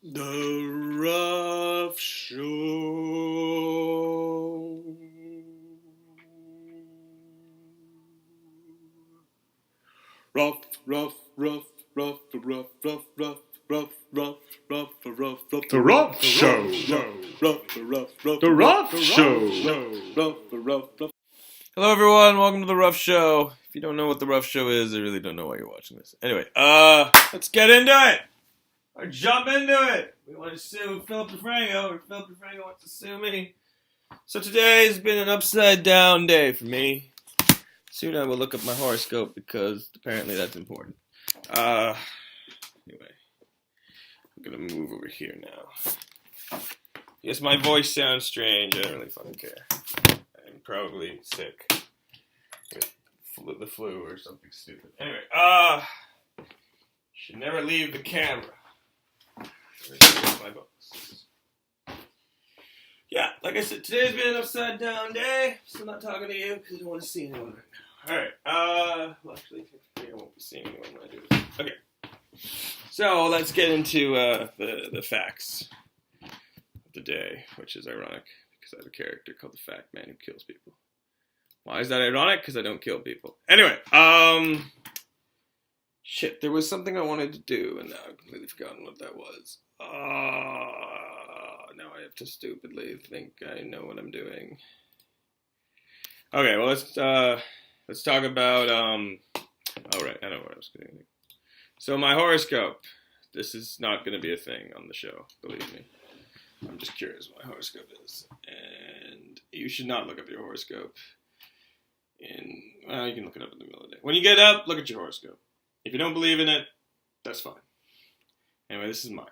The Ruff Show. Ruff, ruff, ruff, ruff, ruff, ruff, ruff, ruff, ruff, ruff, ruff, ruff. The Ruff Show. Ruff, ruff, ruff. The Ruff Show. Ruff, ruff, ruff. Hello, everyone. Welcome to the Ruff Show. If you don't know what the Ruff Show is, I really don't know why you're watching this. Anyway, let's get into it. Or jump into it. We want to sue Philip DeFranco, or Philip DeFranco wants to sue me. So today's been an upside down day for me. Soon I will look up my horoscope because apparently that's important. Anyway, I'm gonna move over here now. Yes, my voice sounds strange. I don't really fucking care. I'm probably sick with the flu or something stupid. Anyway, should never leave the camera. Here's my books. Yeah, like I said, today's been an upside down day. Still not talking to you because I don't want to see anyone right now. Alright, well actually, I won't be seeing anyone when I do this. Okay. So, let's get into the facts of the day, which is ironic because I have a character called the Fact Man who kills people. Why is that ironic? Because I don't kill people. Anyway, shit, there was something I wanted to do, and now I've completely forgotten what that was. Now I have to stupidly think I know what I'm doing. Okay, well, let's talk about, alright, I know what I was going to do. So my horoscope. This is not going to be a thing on the show, believe me. I'm just curious what my horoscope is. And you should not look up your horoscope. Well, you can look it up in the middle of the day. When you get up, look at your horoscope. If you don't believe in it, that's fine. Anyway, this is mine.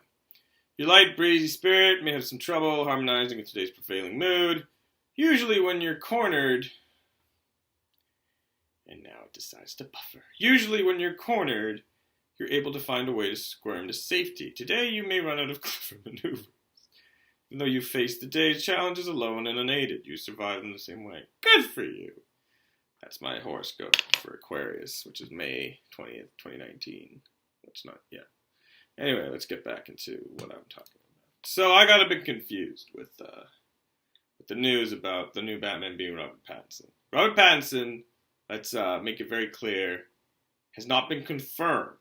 Your light, breezy spirit may have some trouble harmonizing in today's prevailing mood. Usually when you're cornered... And now it decides to buffer. Usually when you're cornered, you're able to find a way to squirm to safety. Today you may run out of clever maneuvers. Even though you face the day's challenges alone and unaided, you survive in the same way. Good for you! That's my horoscope for Aquarius, which is May 20th, 2019. That's not yet. Anyway, let's get back into what I'm talking about. So I got a bit confused with the news about the new Batman being Robert Pattinson. Robert Pattinson, let's make it very clear, has not been confirmed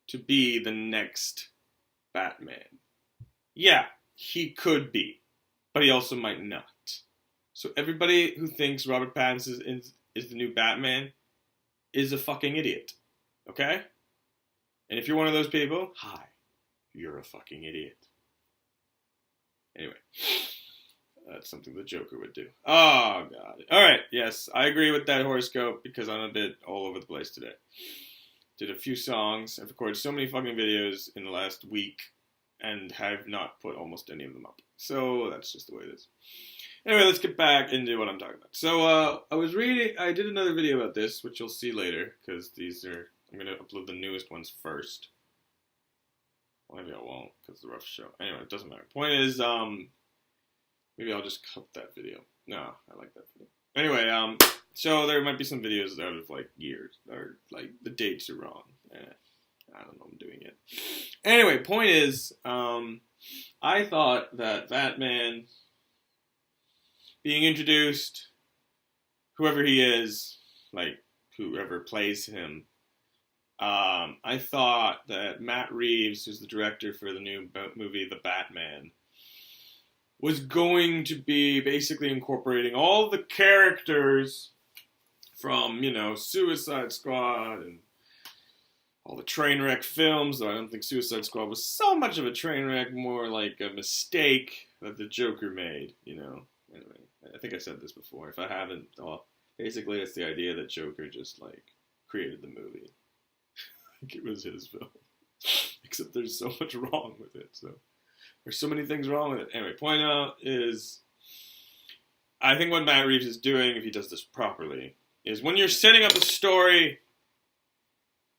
to be the next Batman. Yeah, he could be, but he also might not. So everybody who thinks Robert Pattinson is the new Batman is a fucking idiot. Okay? And if you're one of those people, hi, you're a fucking idiot. Anyway, that's something the Joker would do. Oh, God. Alright, yes, I agree with that horoscope because I'm a bit all over the place today. Did a few songs. I've recorded so many fucking videos in the last week and have not put almost any of them up. So that's just the way it is. Anyway, let's get back into what I'm talking about. So, I did another video about this, which you'll see later, because I'm going to upload the newest ones first. Well, maybe I won't, because the Ruff Show. Anyway, it doesn't matter. Point is, maybe I'll just cut that video. No, I like that video. Anyway, so there might be some videos out of, like, years, or, like, the dates are wrong. I don't know what I'm doing yet. Anyway, point is, I thought that Batman being introduced, whoever he is, like, whoever plays him, I thought that Matt Reeves, who's the director for the new movie The Batman, was going to be basically incorporating all the characters from, Suicide Squad and all the train wreck films, though I don't think Suicide Squad was so much of a train wreck, more like a mistake that the Joker made, Anyway, I think I said this before. If I haven't, basically it's the idea that Joker just, like, created the movie. Like it was his film. Except there's so much wrong with it, so... There's so many things wrong with it. Anyway, point out is... I think what Matt Reeves is doing, if he does this properly, is when you're setting up a story,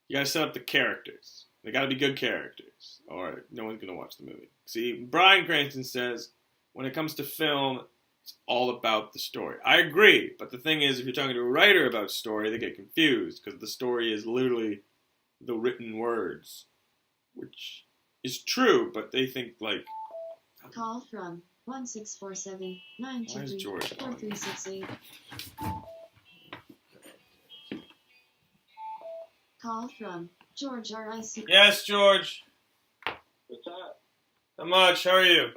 you gotta set up the characters. They gotta be good characters, or no one's gonna watch the movie. See, Bryan Cranston says, when it comes to film, it's all about the story. I agree, but the thing is, if you're talking to a writer about story, they get confused, because the story is literally the written words, which is true, but they think like. Call from 1647 923 4368. Call from George RIC. Yes, George. What's up? How much? How are you?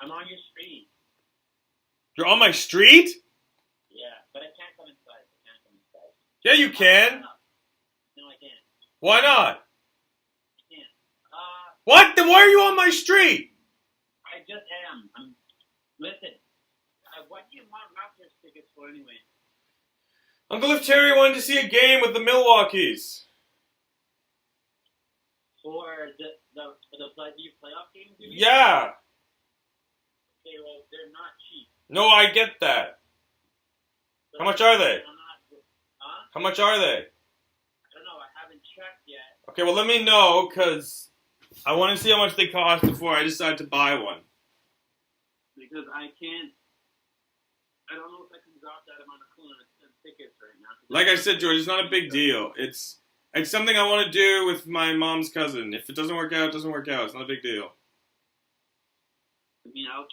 I'm on your street. You're on my street? Yeah, but I can't come inside. I can't come inside. Yeah, you can. No, I can't. Why not? I can't. What? Then why are you on my street? I just am. Listen. What do you want Raptors tickets for anyway? Uncle If Terry wanted to see a game with the Milwaukees. For the playoff games? You mean? Yeah. Okay, well, they're not cheap. No, I get that. How much are they? Huh? How much are they? I don't know. I haven't checked yet. Okay, well, let me know, because I want to see how much they cost before I decide to buy one. Because I can't. I don't know if I can drop that amount of coin and tickets right now. Like I said, George, it's not a big deal. It's something I want to do with my mom's cousin. If it doesn't work out, it doesn't work out. It's not a big deal. I mean, I'll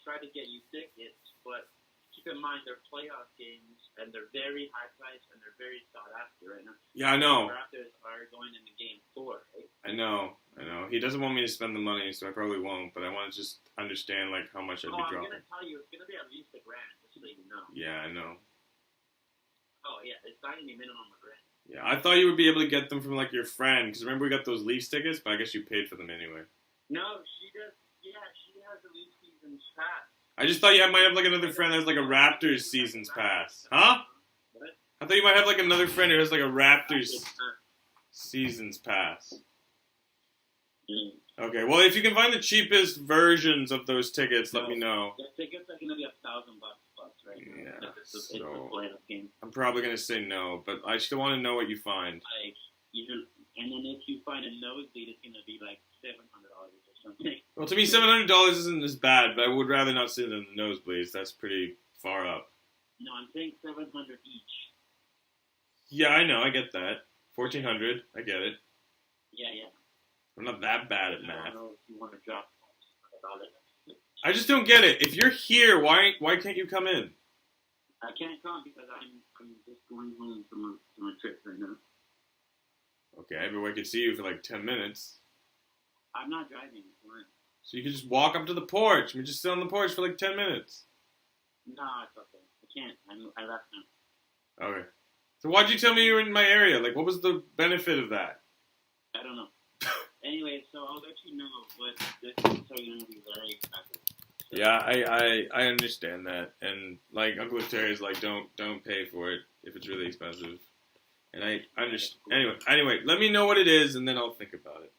try to get you tickets, but keep in mind they're playoff games and they're very high priced and they're very sought after right now. Yeah, I know. The Raptors are going into Game 4, right? I know. He doesn't want me to spend the money, so I probably won't. But I want to just understand like how much I'd be I'm dropping. gonna tell you, it's gonna be at least $1,000, just so you know. Yeah, I know. Oh yeah, it's not gonna be minimum $1,000. Yeah, I thought you would be able to get them from like your friend, because remember we got those Leafs tickets, but I guess you paid for them anyway. No, she does. Yeah, she has the league season's pass. I just thought you might have like another friend that has like a Raptors seasons pass. Huh? What? I thought you might have like another friend who has like a Raptors seasons pass. Okay, well if you can find the cheapest versions of those tickets, let me know. The tickets are gonna be $1,000 plus right now. Yeah, It's a playoff game. I'm probably gonna say no, but I still want to know what you find. And then if you find a nosebleed, it's gonna be like $700 or something. Well, to me, $700 isn't as bad, but I would rather not sit in the nosebleeds. That's pretty far up. No, I'm saying $700 each. Yeah, I know. I get that. $1,400. I get it. Yeah. I'm not that bad at I math. don't know if you want to drop $100. I just don't get it. If you're here, why can't you come in? I can't come because I'm just going home from a trip right now. Okay, but I could see you for like 10 minutes. I'm not driving. Fine. So you could just walk up to the porch. We just sit on the porch for like 10 minutes. No, it's okay. I can't. I left now. Okay. So why'd you tell me you were in my area? Like, what was the benefit of that? I don't know. Anyway, so I'll let you know what this is so you know be very expensive. So, Yeah, I understand that. And like Uncle Terry's like, don't pay for it if it's really expensive. And I understand. Anyway, let me know what it is, and then I'll think about it.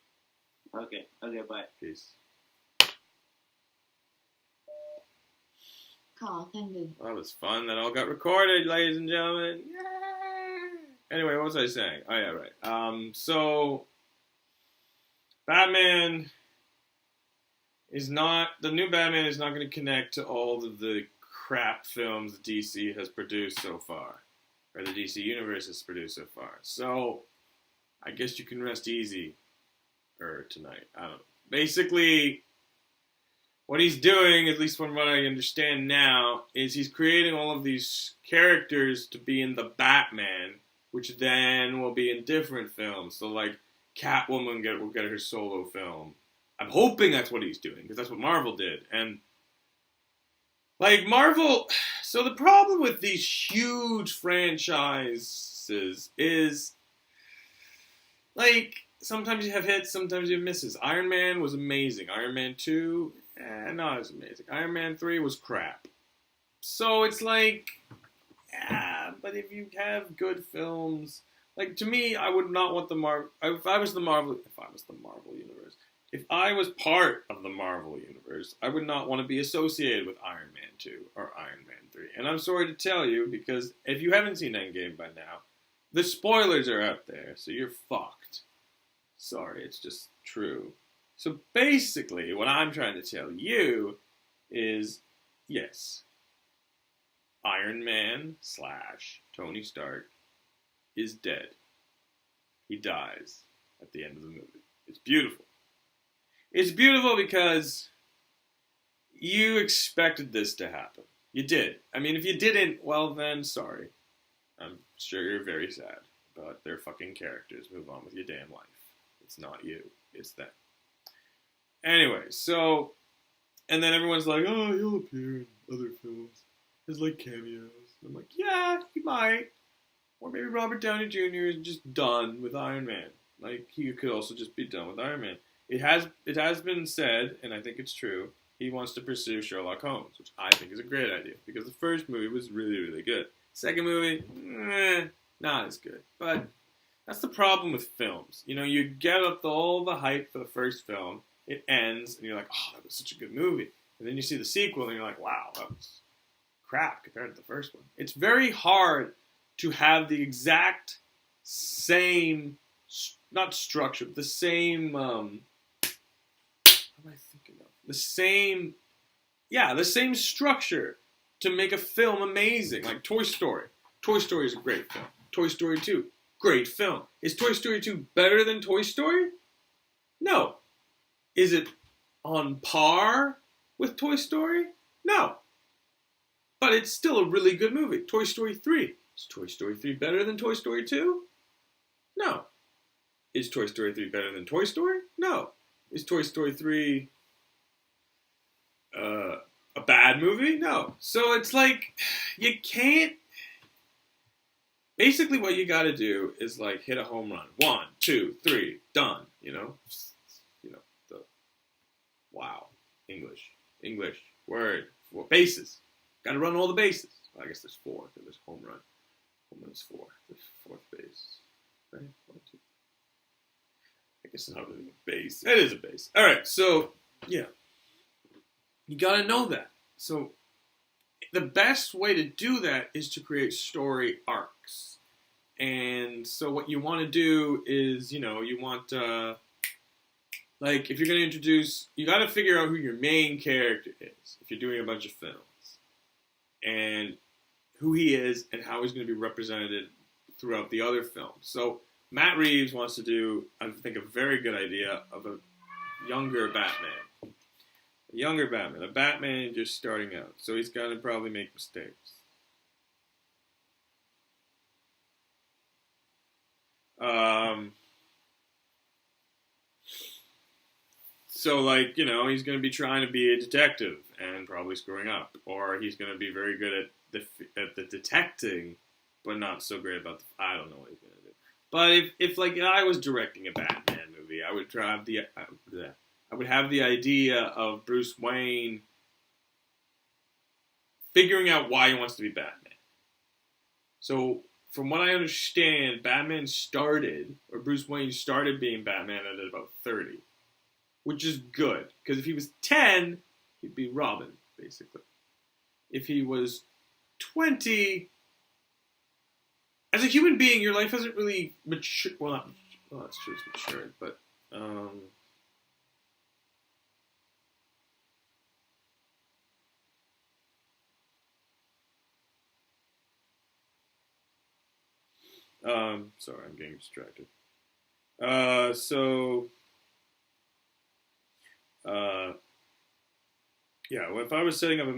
Okay, bye. Peace. Call ended. Well, that was fun. That all got recorded, ladies and gentlemen. Yay! Anyway, what was I saying? Oh, yeah, right. So, Batman is not... The new Batman is not going to connect to all of the crap films that DC has produced so far. Or the DC Universe has produced so far. So, I guess you can rest easy. Tonight. I don't know. Basically, what he's doing, at least from what I understand now, is he's creating all of these characters to be in the Batman, which then will be in different films. So, like, Catwoman will get her solo film. I'm hoping that's what he's doing, because that's what Marvel did. And, like, Marvel... So the problem with these huge franchises is, like, sometimes you have hits, sometimes you have misses. Iron Man was amazing. Iron Man 2, not as amazing. Iron Man 3 was crap. So it's like, but if you have good films, like, to me, I would not want the Marvel, if I was the Marvel Universe, if I was part of the Marvel Universe, I would not want to be associated with Iron Man 2 or Iron Man 3. And I'm sorry to tell you, because if you haven't seen Endgame by now, the spoilers are out there, so you're fucked. Sorry, it's just true. So basically, what I'm trying to tell you is, yes, Iron Man / Tony Stark is dead. He dies at the end of the movie. It's beautiful. It's beautiful because you expected this to happen. You did. I mean, if you didn't, well then, sorry. I'm sure you're very sad, but they're fucking characters. Move on with your damn life. It's not you. It's them. Anyway, so, and then everyone's like, oh, he'll appear in other films. There's like cameos. I'm like, yeah, he might. Or maybe Robert Downey Jr. is just done with Iron Man. Like, he could also just be done with Iron Man. It has been said, and I think it's true, he wants to pursue Sherlock Holmes, which I think is a great idea, because the first movie was really, really good. Second movie, not as good. But that's the problem with films. You know, you get up all the hype for the first film, it ends, and you're like, oh, that was such a good movie. And then you see the sequel, and you're like, wow, that was crap compared to the first one. It's very hard to have the exact same, not structure, but the same, what am I thinking of? The same structure to make a film amazing. Like Toy Story. Toy Story is a great film. Toy Story 2, great film. Is Toy Story 2 better than Toy Story? No. Is it on par with Toy Story? No. But it's still a really good movie. Toy Story 3. Is Toy Story 3 better than Toy Story 2? No. Is Toy Story 3 better than Toy Story? No. Is Toy Story 3 a bad movie? No. So it's like, you can't... Basically what you gotta do is like hit a home run. 1, 2, 3, done. You know? The... Wow. English. Word. 4 bases. Gotta run all the bases. Well, I guess there's 4, because there's home run. Home run's 4. There's 4th base. Right? 1, 2. I guess it's not really a base. It is a base. Alright, so, yeah. You gotta know that. So, the best way to do that is to create story arcs. And so what you want to do is, you want, like, if you're going to introduce, you got to figure out who your main character is if you're doing a bunch of films. And who he is and how he's going to be represented throughout the other films. So, Matt Reeves wants to do, I think, a very good idea of a younger Batman. A Batman just starting out. So he's going to probably make mistakes. So, like, he's going to be trying to be a detective and probably screwing up. Or he's going to be very good at the detecting, but not so great about I don't know what he's going to do. But if like, I was directing a Batman movie, I would have the idea of Bruce Wayne figuring out why he wants to be Batman. So, from what I understand, Bruce Wayne started being Batman at about 30. Which is good, because if he was 10, he'd be Robin, basically. If he was 20, as a human being, your life hasn't really matured. Well, that's true, it's matured, but sorry, I'm getting distracted. Well, if I was setting up a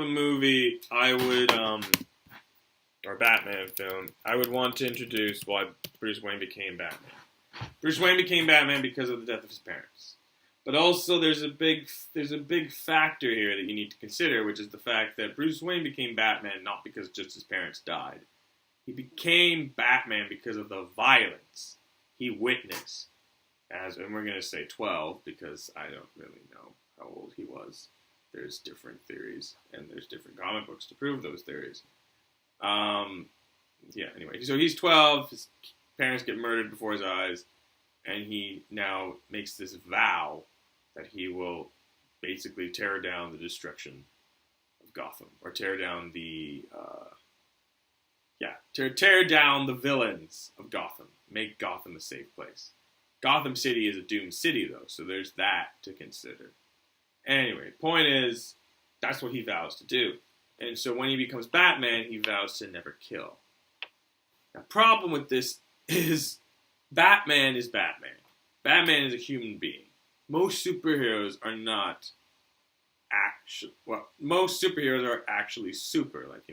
movie, I would, or a Batman film, I would want to introduce why Bruce Wayne became Batman. Bruce Wayne became Batman because of the death of his parents. But also, there's a big factor here that you need to consider, which is the fact that Bruce Wayne became Batman not because just his parents died. He became Batman because of the violence he witnessed. And we're going to say 12, because I don't really know how old he was. There's different theories, and there's different comic books to prove those theories. Anyway, so he's 12, his parents get murdered before his eyes, and he now makes this vow that he will basically tear down the destruction of Gotham, or tear down tear down the villains of Gotham, make Gotham a safe place. Gotham City is a doomed city, though, so there's that to consider. Anyway, point is, that's what he vows to do. And so when he becomes Batman, he vows to never kill. The problem with this is Batman is Batman. Batman is a human being. Most superheroes are not most superheroes are actually super, like,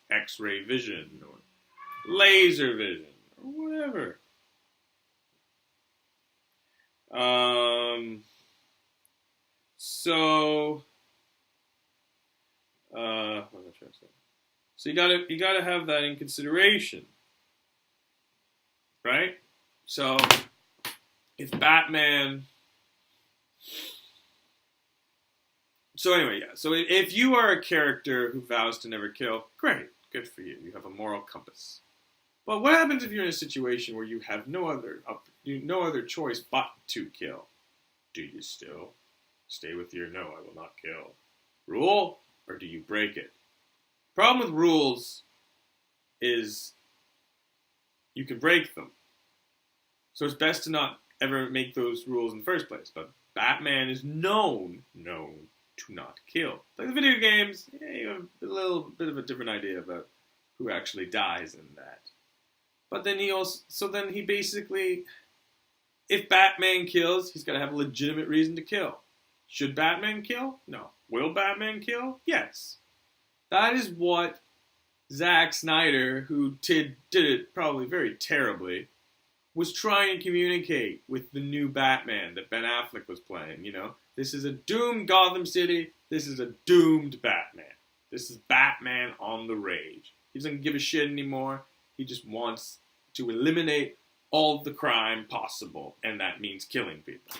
X-ray vision or laser vision or whatever. What was I trying to say? So you gotta have that in consideration, right? So if Batman. So anyway, yeah. So if you are a character who vows to never kill, great, good for you. You have a moral compass. But what happens if you're in a situation where you have no other choice but to kill? Do you still stay with your no, I will not kill rule, or do you break it? Problem with rules is you can break them. So it's best to not ever make those rules in the first place. But Batman is known to not kill. Like the video games, you have a little bit of a different idea about who actually dies in that. But then he basically, if Batman kills, he's got to have a legitimate reason to kill. Should Batman kill? No. Will Batman kill? Yes. That is what Zack Snyder, who did it probably very terribly, was trying to communicate with the new Batman that Ben Affleck was playing, This is a doomed Gotham City. This is a doomed Batman. This is Batman on the rage. He doesn't give a shit anymore. He just wants to eliminate all the crime possible, and that means killing people.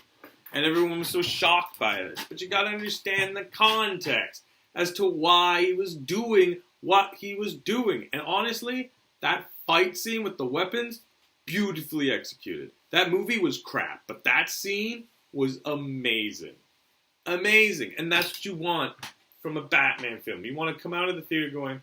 And everyone was so shocked by this. But you gotta understand the context as to why he was doing what he was doing. And honestly, that fight scene with the weapons, beautifully executed. That movie was crap, but that scene was amazing. Amazing. And that's what you want from a Batman film. You want to come out of the theater going,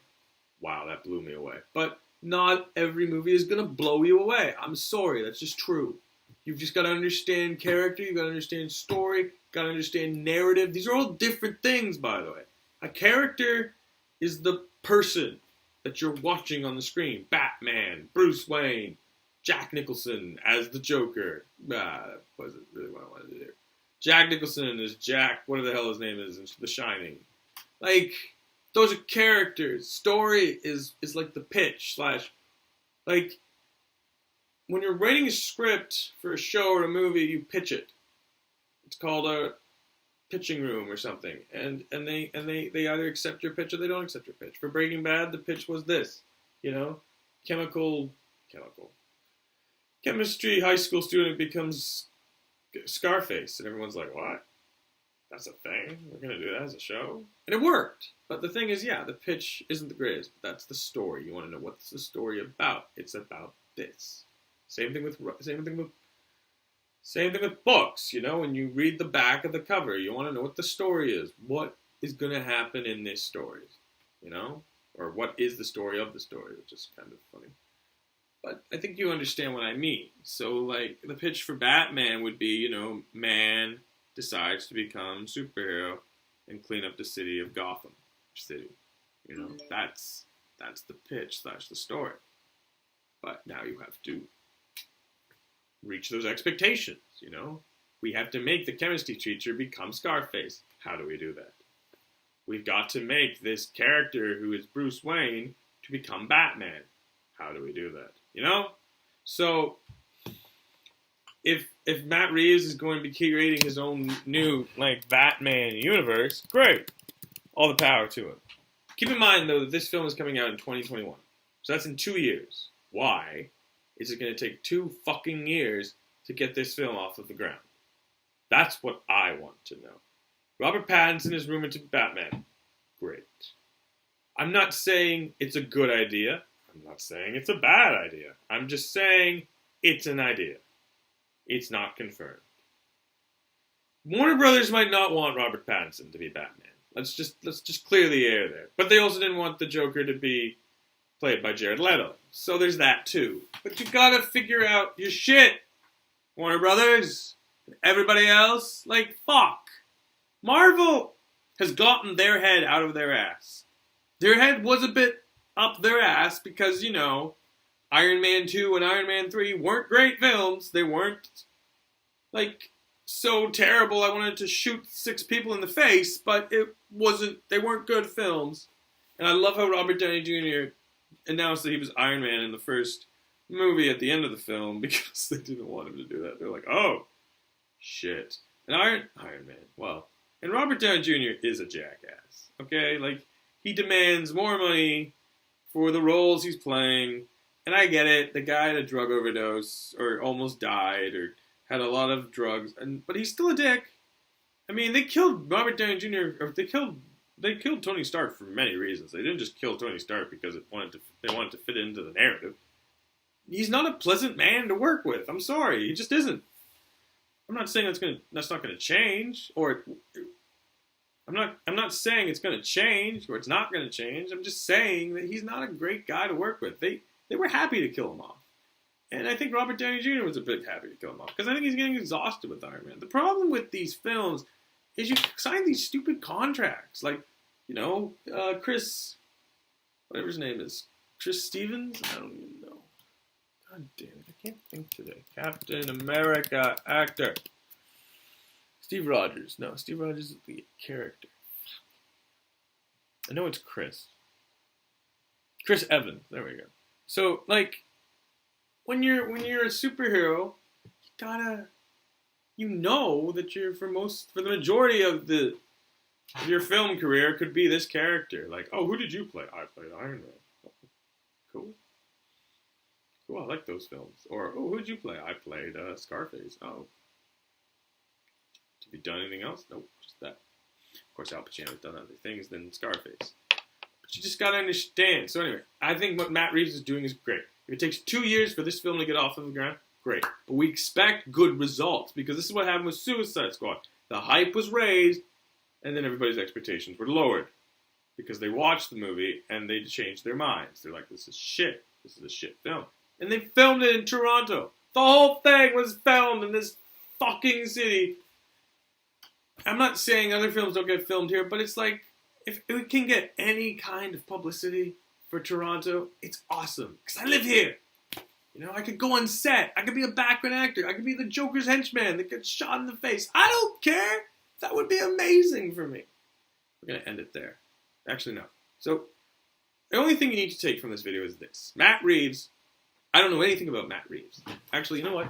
wow, that blew me away. But not every movie is going to blow you away. I'm sorry, that's just true. You've just got to understand character, you've got to understand story, you've got to understand narrative. These are all different things, by the way. A character is the person that you're watching on the screen. Batman, Bruce Wayne, Jack Nicholson as the Joker. That wasn't really what I wanted to do. Jack Nicholson is Jack, whatever the hell his name is, in The Shining. Like, those are characters. Story is like the pitch / like, when you're writing a script for a show or a movie, you pitch it. It's called a pitching room or something. And they either accept your pitch or they don't accept your pitch. For Breaking Bad, the pitch was this, chemistry high school student becomes Scarface, and everyone's like, what? That's a thing? We're going to do that as a show? And it worked. But the thing is, yeah, the pitch isn't the greatest. But that's the story. You want to know what's the story about. It's about this. Same thing with books. When you read the back of the cover, you want to know what the story is. What is going to happen in this story? Or what is the story of the story, which is kind of funny. But I think you understand what I mean. So, like, the pitch for Batman would be, man decides to become superhero and clean up the city of Gotham City. That's the pitch / the story. But now you have to reach those expectations, We have to make the chemistry teacher become Scarface. How do we do that? We've got to make this character who is Bruce Wayne to become Batman. How do we do that? So if Matt Reeves is going to be creating his own new Batman universe, great. All the power to him. Keep in mind though that this film is coming out in 2021. So that's in 2 years. Why is it going to take 2 fucking years to get this film off of the ground? That's what I want to know. Robert Pattinson is rumored to be Batman. Great. I'm not saying it's a good idea. I'm not saying it's a bad idea. I'm just saying it's an idea. It's not confirmed. Warner Brothers might not want Robert Pattinson to be Batman. Let's just clear the air there. But they also didn't want the Joker to be played by Jared Leto. So there's that too. But you gotta figure out your shit, Warner Brothers. Everybody else, fuck. Marvel has gotten their head out of their ass. Their head was a bit up their ass because, Iron Man 2 and Iron Man 3 weren't great films. They weren't, like, so terrible I wanted to shoot 6 people in the face, but they weren't good films. And I love how Robert Downey Jr. announced that he was Iron Man in the first movie at the end of the film because they didn't want him to do that. They're like, oh, shit. And Iron Man, well, and Robert Downey Jr. is a jackass, okay? Like, he demands more money for the roles he's playing, and I get it. The guy had a drug overdose, or almost died, or had a lot of drugs, but he's still a dick. I mean, they killed Robert Downey Jr., or they killed Tony Stark for many reasons. They didn't just kill Tony Stark because they wanted to fit into the narrative. He's not a pleasant man to work with. I'm sorry, he just isn't. I'm not saying that's not gonna change, or I'm not saying it's gonna change or it's not gonna change. I'm just saying that he's not a great guy to work with. They were happy to kill him off, and I think Robert Downey Jr. was a bit happy to kill him off because I think he's getting exhausted with Iron Man. The problem with these films is you sign these stupid contracts, like, you know, Chris, whatever his name is, Chris Stevens. I don't even know. God damn it, I can't think today. Captain America actor. Steve Rogers. No, Steve Rogers is the character. I know it's Chris. Chris Evans. There we go. So, like, when you're a superhero, you know that you're for the majority of your film career could be this character. Like, oh, who did you play? I played Iron Man. Cool. Cool, I like those films. Or, oh, who did you play? I played Scarface. Oh. Have you done anything else? Nope, just that. Of course, Al Pacino's done other things than Scarface. But you just gotta understand. So anyway, I think what Matt Reeves is doing is great. If it takes 2 years for this film to get off of the ground, great. But we expect good results, because this is what happened with Suicide Squad. The hype was raised, and then everybody's expectations were lowered. Because they watched the movie, and they changed their minds. They're like, this is shit. This is a shit film. And they filmed it in Toronto. The whole thing was filmed in this fucking city. I'm not saying other films don't get filmed here, but it's like, if we can get any kind of publicity for Toronto, it's awesome. Because I live here. You know, I could go on set. I could be a background actor. I could be the Joker's henchman that gets shot in the face. I don't care. That would be amazing for me. We're going to end it there. Actually, no. So, the only thing you need to take from this video is this. Matt Reeves. I don't know anything about Matt Reeves. Actually, you know what?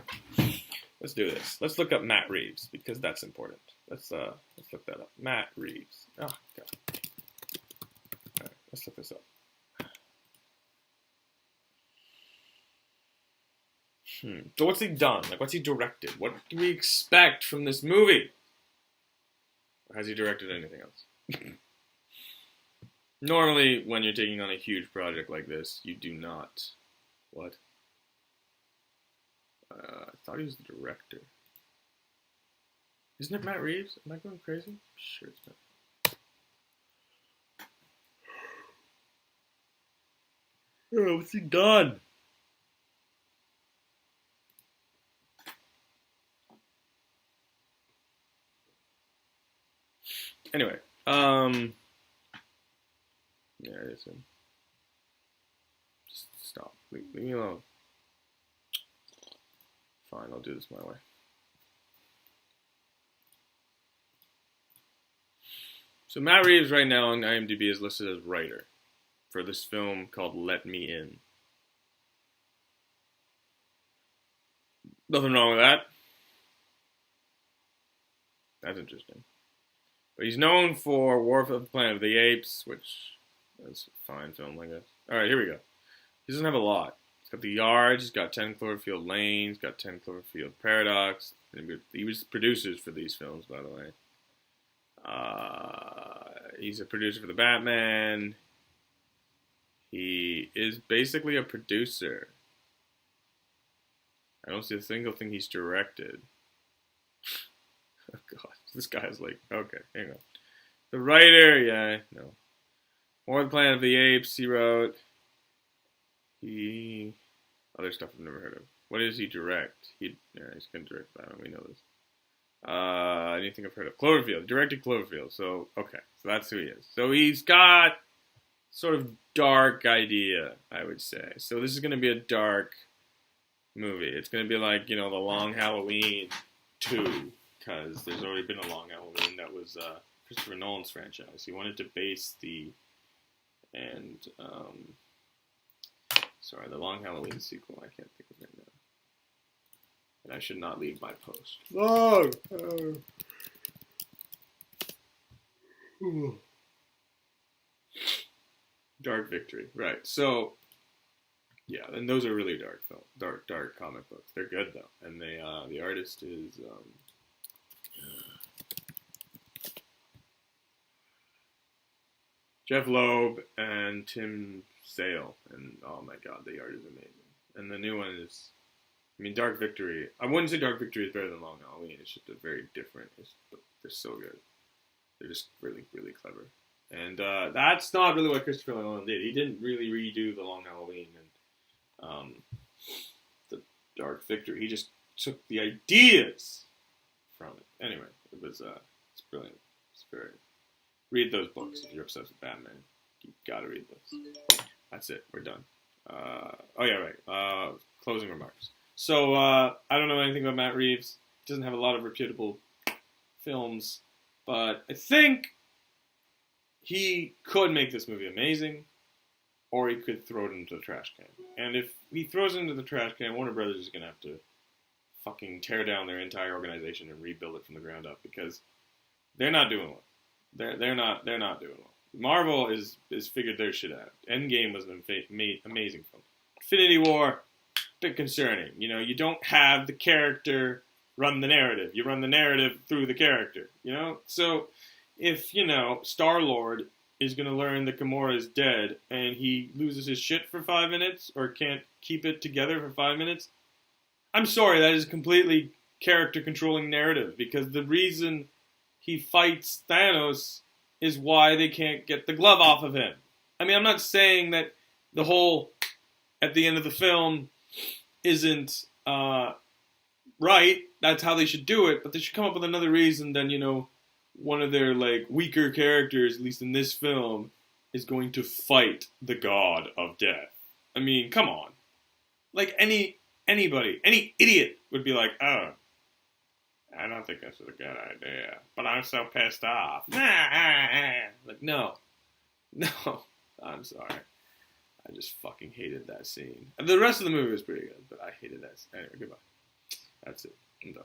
Let's do this. Let's look up Matt Reeves, because that's important. Let's look that up. Matt Reeves. Oh, God. All right, let's look this up. So what's he done? Like, what's he directed? What do we expect from this movie? Or has he directed anything else? Normally, when you're taking on a huge project like this, you do not... What? I thought he was the director. Isn't it Matt Reeves? Am I going crazy? Sure it's not. Oh, what's he done? Anyway, yeah, it is him. Just stop. Leave me alone. Fine, I'll do this my way. So Matt Reeves right now on IMDb is listed as writer for this film called Let Me In. Nothing wrong with that. That's interesting. But he's known for War of the Planet of the Apes, which is a fine film, I guess. Alright, here we go. He doesn't have a lot. He's got The Yard, he's got 10 Cloverfield Lane, he's got 10 Cloverfield Paradox. He was producers for these films, by the way. He's a producer for The Batman. He is basically a producer. I don't see a single thing he's directed. Oh God, this guy's like, okay, hang on. The writer, yeah, no. War of the Planet of the Apes, he wrote. Other stuff I've never heard of. What does he direct? He's gonna direct that, we know this. Anything I've heard of? Cloverfield, directed Cloverfield, so, okay, so that's who he is. So he's got sort of dark idea, I would say. So this is going to be a dark movie. It's going to be like, The Long Halloween 2, because there's already been a Long Halloween that was Christopher Nolan's franchise. He wanted to base the Long Halloween sequel. I can't think of it now. And I should not leave my post. Dark Victory, right? So, yeah, and those are really dark comic books. They're good though, and the artist is Jeff Loeb and Tim Sale, and oh my god, the art is amazing. And the new one is, Dark Victory. I wouldn't say Dark Victory is better than Long Halloween. It's just a very different. They're so good. They're just really, really clever. And that's not really what Christopher Nolan did. He didn't really redo the Long Halloween and the Dark Victory. He just took the ideas from it. Anyway, it's brilliant. It's very. Read those books if you're obsessed with Batman. You gotta read those. That's it. We're done. Closing remarks. So I don't know anything about Matt Reeves. Doesn't have a lot of reputable films, but I think he could make this movie amazing, or he could throw it into the trash can. And if he throws it into the trash can, Warner Brothers is gonna have to fucking tear down their entire organization and rebuild it from the ground up, because they're not doing well. They're not doing well. Marvel is figured their shit out. Endgame was an amazing film. Infinity War, a bit concerning. You don't have the character run the narrative. You run the narrative through the character. So if Star-Lord is going to learn that Gamora is dead and he loses his shit for 5 minutes or can't keep it together for 5 minutes, I'm sorry, that is completely character controlling narrative, because the reason he fights Thanos is why they can't get the glove off of him. I'm not saying that the whole at the end of the film isn't right. That's how they should do it, but they should come up with another reason than, one of their weaker characters, at least in this film, is going to fight the god of death. Come on. Anybody, any idiot would be like, oh, I don't think this is a good idea, but I'm so pissed off. No, I'm sorry. I just fucking hated that scene. The rest of the movie was pretty good, but I hated that scene. Anyway, goodbye. That's it. I'm done.